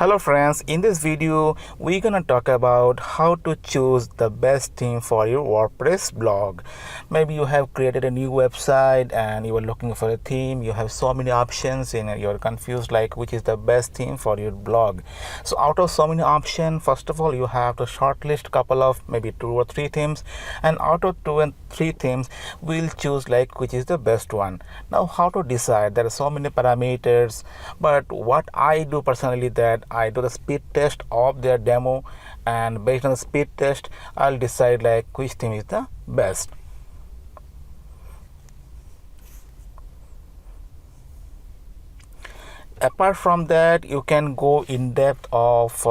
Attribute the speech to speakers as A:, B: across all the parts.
A: Hello friends, in this video we're gonna talk about how to choose the best theme for your WordPress blog. Maybe you have created a new website and you are looking for a theme. You have so many options and you're confused like which is the best theme for your blog. So out of so many options, first of all you have to shortlist couple of maybe 2 or 3 themes, and out of 2 and 3 themes we'll choose like which is the best one. Now how to decide? There are so many parameters, but what I do personally that I do the speed test of their demo, and based on the speed test I'll decide like which theme is the best. Apart from that, you can go in depth of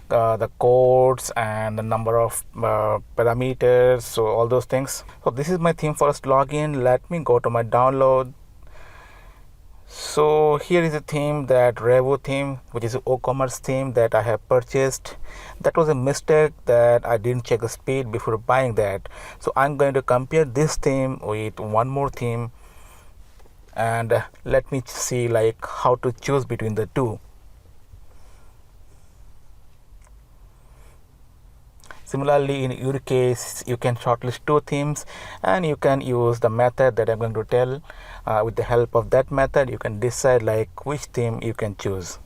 A: the codes and the number of parameters, so all those things. So this is my theme first login. Let me go to my download. So here is a theme, that Revo theme, which is an WooCommerce theme that I have purchased. That was a mistake that I didn't check the speed before buying that. So I'm going to compare this theme with one more theme, and let me see like how to choose between the two. Similarly, in your case, you can shortlist 2 themes and you can use the method that I'm going to tell. With the help of that method, you can decide like which theme you can choose.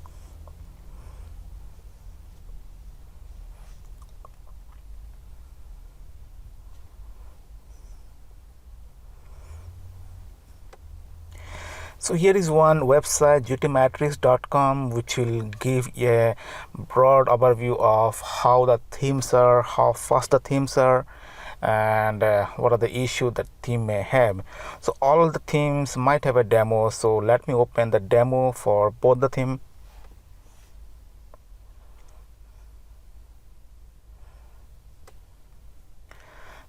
A: So here is one website, gtmatrix.com, which will give a broad overview of how the themes are, how fast the themes are, and what are the issues that theme may have. So all the themes might have a demo. So let me open the demo for both the theme.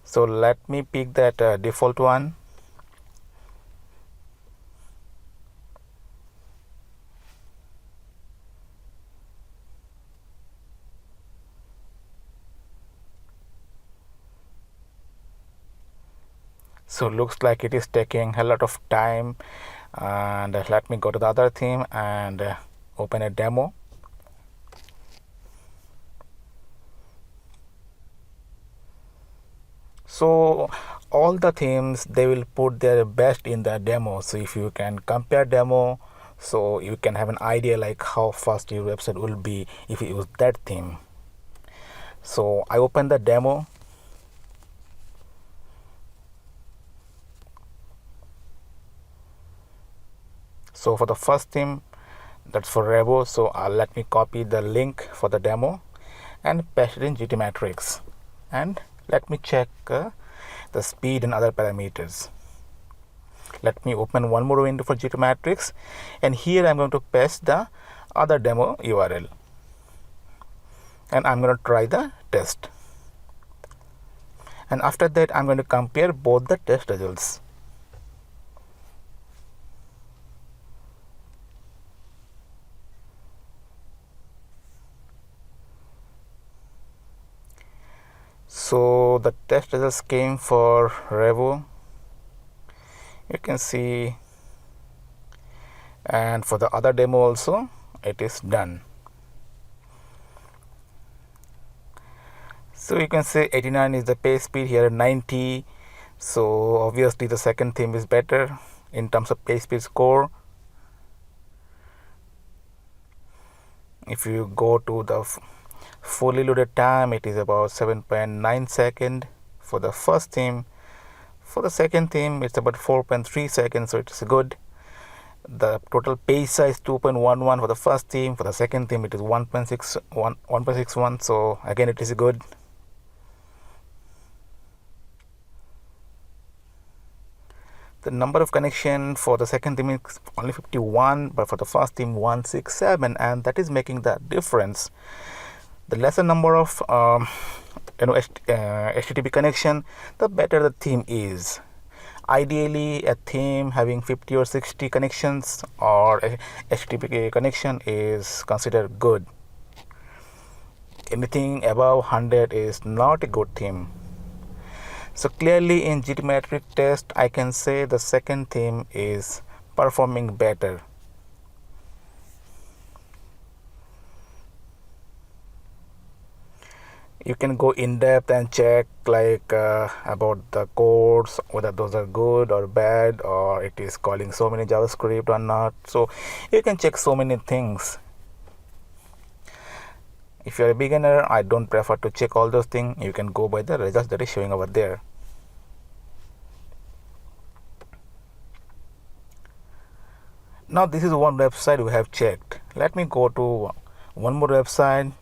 A: So let me pick that default one. So looks like it is taking a lot of time, and let me go to the other theme and open a demo. So all the themes, they will put their best in the demo. So if you can compare demo, so you can have an idea like how fast your website will be if you use that theme. So I open the demo. So for the first theme, that's for Revo. So let me copy the link for the demo and paste it in GTmatrix, and let me check the speed and other parameters. Let me open one more window for GTmatrix, and here I'm going to paste the other demo URL, and I'm going to try the test. And after that, I'm going to compare both the test results. So the test results came for Revo, you can see, and for the other demo also it is done. So you can say 89 is the page speed, here 90. So obviously the second theme is better in terms of page speed score. If you go to the fully loaded time, it is about 7.9 seconds for the first theme. For the second theme, it's about 4.3 seconds, so it's good. The total page size 2.11 for the first theme. For the second theme, it is 1.61. So again, it is good. The number of connection for the second theme is only 51, but for the first theme 167, and that is making the difference. The lesser number of HTTP connection, the better the theme is. Ideally, a theme having 50 or 60 connections or HTTP connection is considered good. Anything above 100 is not a good theme. So clearly in GTmetrix test, I can say the second theme is performing better. You can go in depth and check like about the codes, whether those are good or bad, or it is calling so many JavaScript or not. So you can check so many things. If you're a beginner, I don't prefer to check all those things. You can go by the results that is showing over there. Now this is one website we have checked. Let me go to one more website,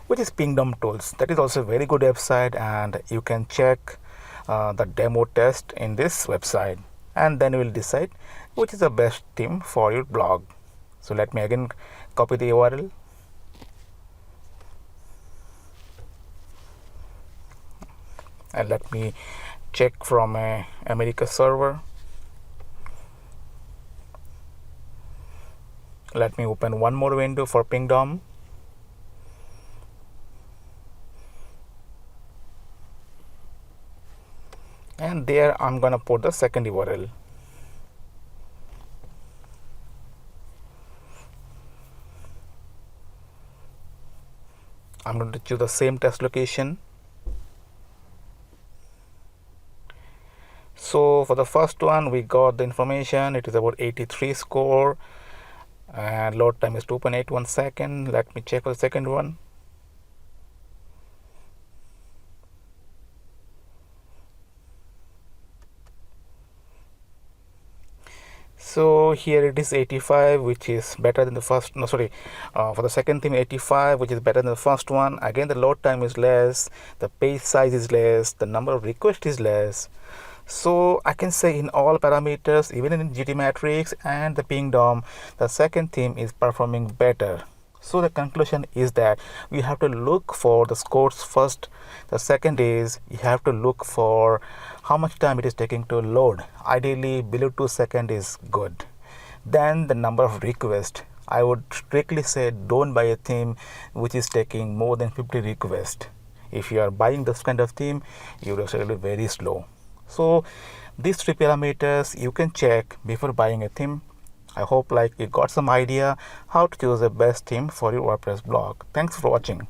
A: which is Pingdom Tools. That is also a very good website, and you can check the demo test in this website, and then you will decide which is the best theme for your blog. So let me again copy the URL. And let me check from a America server. Let me open one more window for Pingdom. And there I'm gonna put the second URL. I'm going to choose the same test location. So for the first one, we got the information. It is about 83 score, and load time is 2.81 seconds. Let me check for the second one. So here it is 85, which is better than the first. No, sorry, for the second theme 85, which is better than the first one. Again, the load time is less, the page size is less, the number of requests is less. So I can say in all parameters, even in GTmetrix and the Pingdom, the second theme is performing better. So the conclusion is that we have to look for the scores first. The second is you have to look for how much time it is taking to load. Ideally below 2 seconds is good. Then the number of requests. I would strictly say don't buy a theme which is taking more than 50 requests. If you are buying this kind of theme, you will actually be very slow. So these three parameters you can check before buying a theme. I hope like you got some idea how to choose the best theme for your WordPress blog. Thanks for watching.